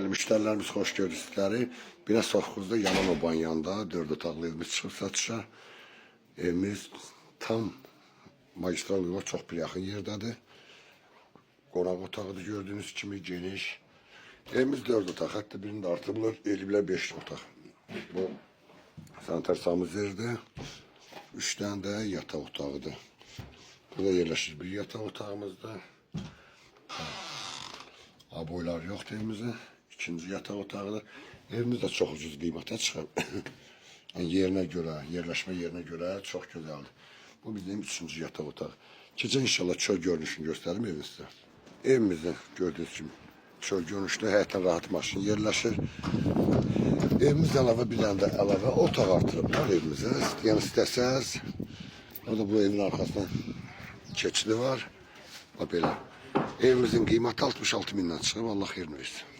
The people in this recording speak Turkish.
Müşterilerimiz hoş gördük sizleri. Biraz Sovxuzda Yaman Oban yanında 4 otaqlı evimiz çıxıb satışa. Evimiz tam magistral yola çok bir yaxın yerdədir. Qonaq otağıdır gördüğünüz kimi geniş. Evimiz 4 otaq, hatta birində artıblar, eliblər 5 otaq. Bu sanitar sağımız yerdə. 3 tane de yataq otağıdır. Burada yerləşir bir yataq otağımızda. Aboylar yoxdur evimizdə. İkinci yataq otağıdır. Evimiz de çok ucuz qiymətə çıxıb. Yani yerine göre, yerleşme yerine göre çok güzeldir. Bu bizim 3. yataq otağı. Gecə inşallah çöl görünüşünü göstərim evinizdə. Evimizdə gördüğünüz kimi çöl görünüşlü, həyətən rahat maşın yerləşir. Evimizdə əlavə bir dənə də əlavə otaq artırıblar evimizə. Yəni istəsəz, o da bu evin arxasında keçidi var. Bax belə. Evimizin qiyməti 66 mindən çıxıb, Allah xeyrini versin.